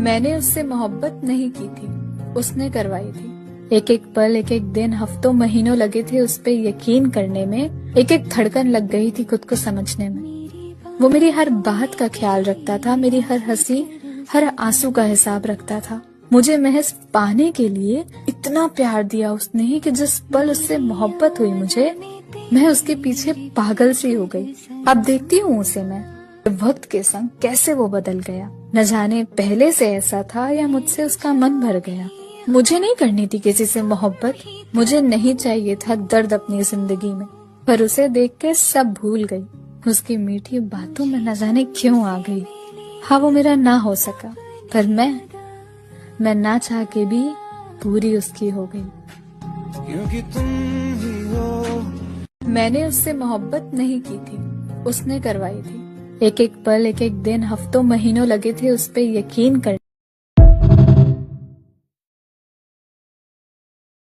मैंने उससे मोहब्बत नहीं की थी, उसने करवाई थी। एक एक पल, एक एक दिन, हफ्तों महीनों लगे थे उस पे यकीन करने में। एक एक धड़कन लग गई थी खुद को समझने में। वो मेरी हर बात का ख्याल रखता था, मेरी हर हंसी, हर आंसू का हिसाब रखता था। मुझे महज पाने के लिए इतना प्यार दिया उसने कि जिस पल उससे मोहब्बत हुई मुझे, मैं उसके पीछे पागल सी हो गई। अब देखती हूँ उसे मैं, वक्त के संग कैसे वो बदल गया। न जाने पहले से ऐसा था या मुझसे उसका मन भर गया। मुझे नहीं करनी थी किसी से मोहब्बत, मुझे नहीं चाहिए था दर्द अपनी जिंदगी में, पर उसे देख के सब भूल गई। उसकी मीठी बातों में न जाने क्यों आ गई। हाँ, वो मेरा ना हो सका, पर मैं ना चाह के भी पूरी उसकी हो गई। क्योंकि तुम ही हो। मैंने उससे मोहब्बत नहीं की थी, उसने करवाई थी। एक एक पल, एक एक दिन, हफ्तों महीनों लगे थे उस पे यकीन कर